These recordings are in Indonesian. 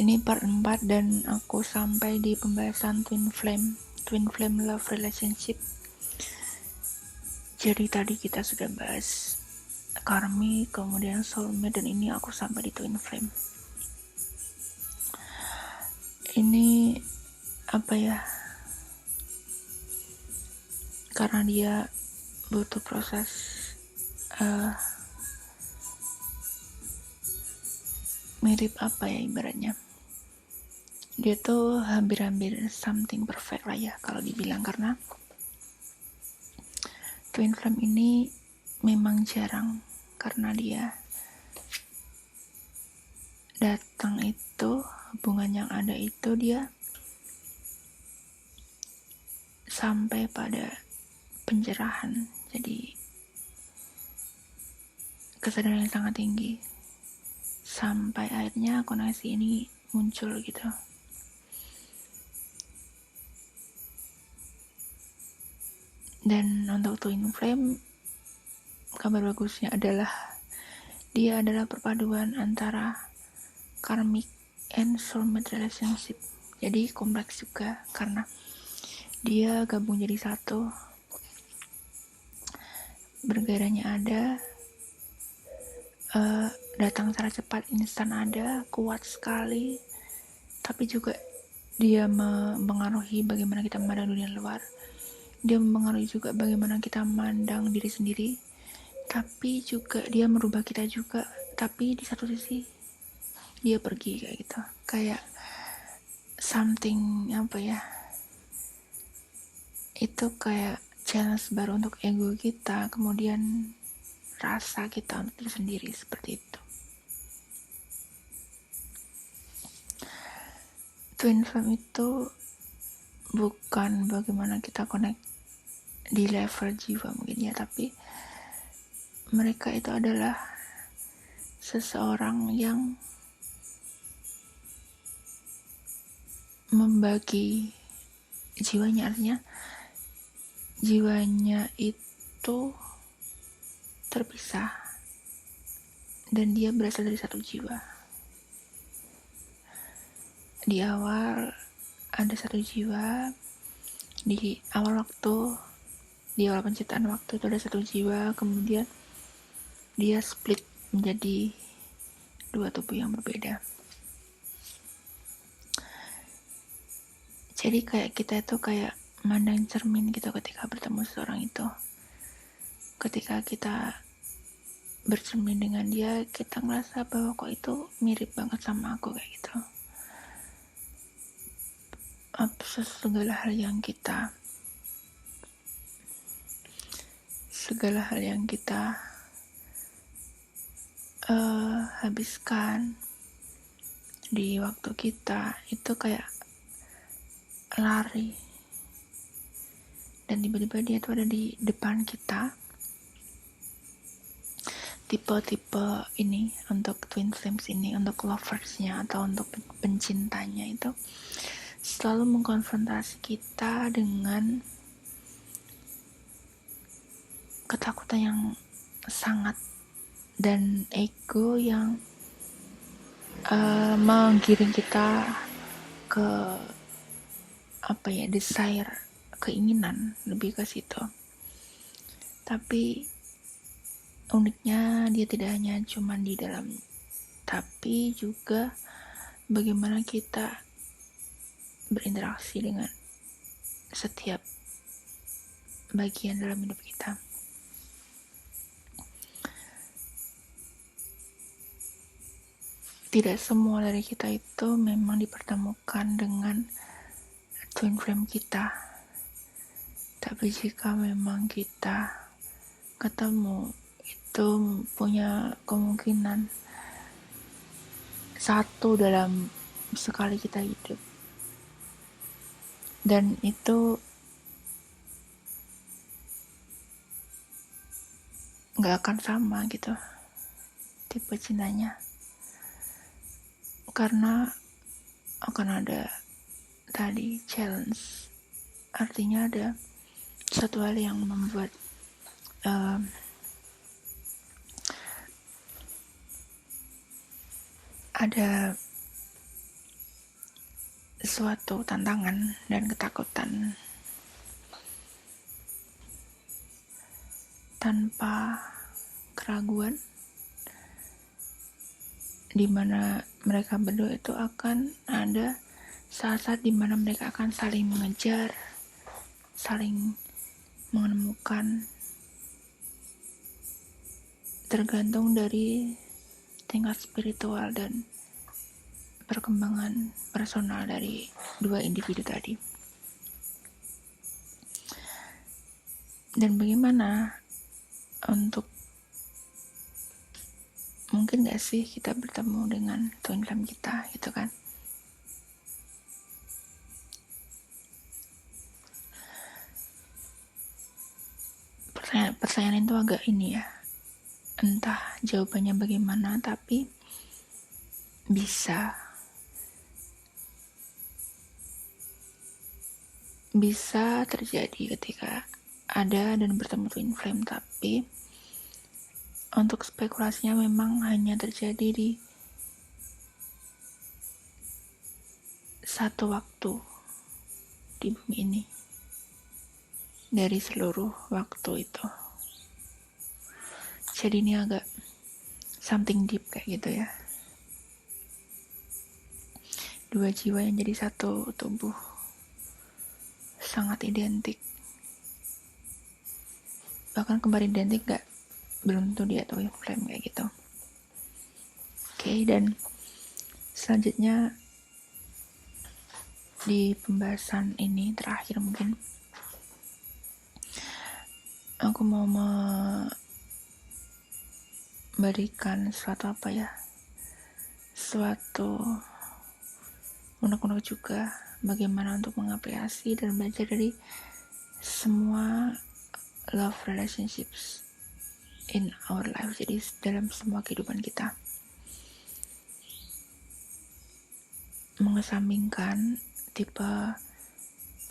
Ini part 4 dan aku sampai di pembahasan twin flame love relationship. Jadi tadi kita sudah bahas karmi, kemudian soulmate, dan ini aku sampai di twin flame. Ini apa ya, karena dia butuh proses mirip apa ya, ibaratnya dia tuh hampir-hampir something perfect lah ya kalau dibilang, karena twin flame ini memang jarang, karena dia datang itu, hubungan yang ada itu dia sampai pada pencerahan, jadi kesadaran yang sangat tinggi sampai akhirnya koneksi ini muncul gitu. Dan untuk twin flame, kabar bagusnya adalah dia adalah perpaduan antara karmic and soulmate relationship. Jadi kompleks juga karena dia gabung jadi satu, bergairahnya ada, datang secara cepat, instan ada, kuat sekali, tapi juga dia mempengaruhi bagaimana kita memandang dunia luar. Dia mempengaruhi juga bagaimana kita memandang diri sendiri, tapi juga dia merubah kita juga. Tapi di satu sisi dia pergi kayak gitu, kayak something apa ya, itu kayak challenge baru untuk ego kita, kemudian rasa kita untuk diri sendiri, seperti itu. Twin flame itu bukan bagaimana kita connect di level jiwa mungkin ya, tapi mereka itu adalah seseorang yang membagi jiwanya, artinya jiwanya itu terpisah dan dia berasal dari satu jiwa. Di awal ada satu jiwa, di awal penciptaan waktu itu ada satu jiwa, kemudian dia split menjadi dua tubuh yang berbeda. Jadi kayak kita itu kayak mandang cermin gitu ketika bertemu seseorang itu. Ketika kita bercermin dengan dia, kita ngerasa bahwa kok itu mirip banget sama aku kayak gitu. Segala hal yang kita habiskan di waktu kita itu kayak lari, dan tiba-tiba dia tuh ada di depan kita. Tipe-tipe ini untuk twin flames ini, untuk loversnya atau untuk pencintanya, itu selalu mengkonfrontasi kita dengan ketakutan yang sangat dan ego yang menggiring kita ke apa ya, desire, keinginan lebih ke situ. Tapi uniknya dia tidak hanya cuman di dalam, tapi juga bagaimana kita berinteraksi dengan setiap bagian dalam hidup kita. Tidak semua dari kita itu memang dipertemukan dengan twin flame kita, tapi jika memang kita ketemu, itu punya kemungkinan satu dalam sekali kita hidup, dan itu gak akan sama gitu tipe cintanya, karena akan ada tadi challenge, artinya ada satu hal yang membuat ada suatu tantangan dan ketakutan tanpa keraguan, di mana mereka berdua itu akan ada saat-saat di mana mereka akan saling mengejar, saling menemukan, tergantung dari tingkat spiritual dan perkembangan personal dari dua individu tadi. Dan bagaimana untuk mungkin gak sih kita bertemu dengan twin flame kita gitu kan. Pertanyaan itu agak ini ya, entah jawabannya bagaimana, tapi bisa terjadi ketika ada dan bertemu twin flame, tapi untuk spekulasinya memang hanya terjadi di satu waktu di bumi ini dari seluruh waktu itu. Jadi ini agak something deep kayak gitu ya. Dua jiwa yang jadi satu tubuh, sangat identik. Bahkan kembar identik belum tentu dia twin flame kayak gitu. Oke, dan selanjutnya di pembahasan ini terakhir mungkin aku mau memberikan suatu unek-unek juga bagaimana untuk mengapresiasi dan belajar dari semua love relationships in our life, jadi dalam semua kehidupan kita, mengesampingkan tipe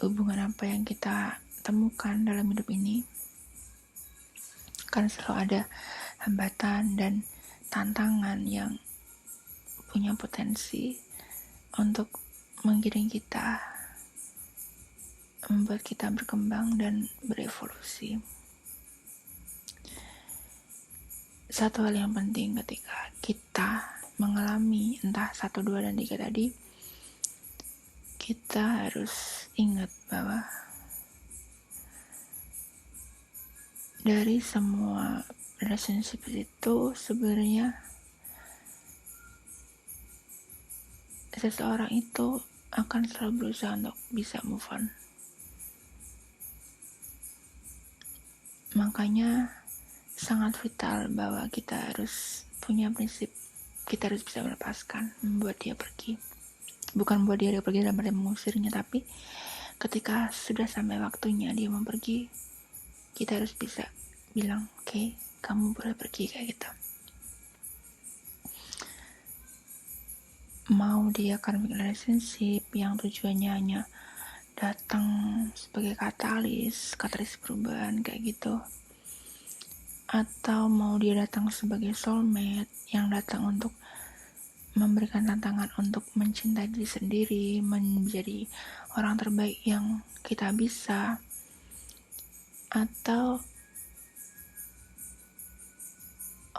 hubungan apa yang kita temukan dalam hidup ini, kan selalu ada hambatan dan tantangan yang punya potensi untuk menggiring kita, membuat kita berkembang dan berevolusi. Satu hal yang penting ketika kita mengalami entah 1, 2, dan 3 tadi, kita harus ingat bahwa dari semua relationship itu sebenarnya seseorang itu akan selalu berusaha untuk bisa move on. Makanya sangat vital bahwa kita harus punya prinsip, kita harus bisa melepaskan, membuat dia pergi. Bukan buat dia pergi dalam arti mengusirnya, tapi ketika sudah sampai waktunya dia mau pergi, kita harus bisa bilang, oke, kamu boleh pergi, kayak gitu. Mau dia karmic relationship yang tujuannya hanya datang sebagai katalis perubahan kayak gitu, atau mau dia datang sebagai soulmate yang datang untuk memberikan tantangan untuk mencintai diri sendiri, menjadi orang terbaik yang kita bisa, atau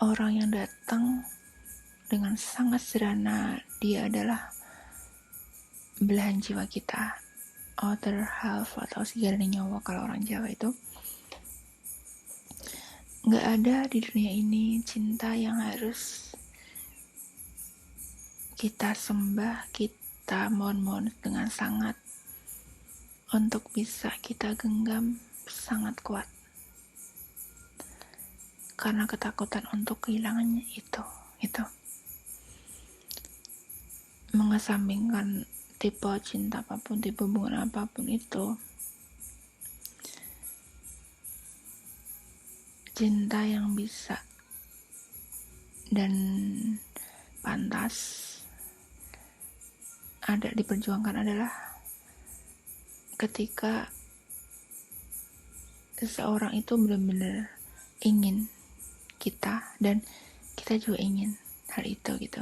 orang yang datang dengan sangat sederhana, dia adalah belahan jiwa kita, other half atau segala nyawa kalau orang Jawa itu. Gak ada di dunia ini cinta yang harus kita sembah, kita mohon-mohon dengan sangat untuk bisa kita genggam sangat kuat, karena ketakutan untuk kehilangannya itu mengesampingkan tipe cinta apapun, tipe hubungan apapun itu, cinta yang bisa dan pantas ada diperjuangkan adalah ketika seseorang itu benar-benar ingin kita dan kita juga ingin hal itu gitu.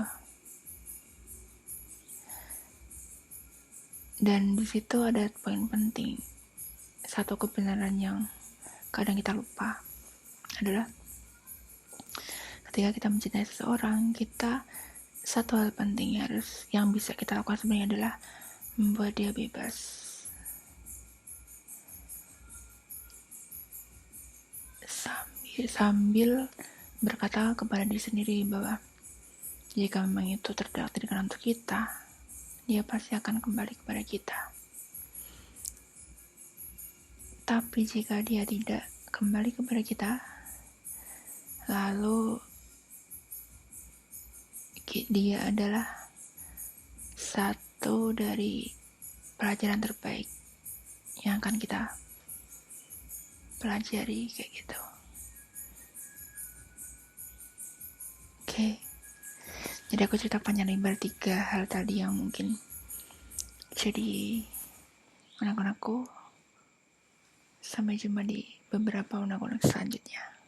Dan di situ ada poin penting, satu kebenaran yang kadang kita lupa adalah ketika kita mencintai seseorang, kita satu hal penting yang bisa kita lakukan sebenarnya adalah membuat dia bebas. Sambil berkata kepada diri sendiri bahwa jika memang itu tertakdirkan untuk kita, dia pasti akan kembali kepada kita. Tapi jika dia tidak kembali kepada kita, lalu dia adalah satu dari pelajaran terbaik yang akan kita pelajari, kayak gitu. Oke. Jadi aku cerita panjang lebar 3 hal tadi yang mungkin jadi unek-unekku. Sampai jumpa di beberapa unek-unek selanjutnya.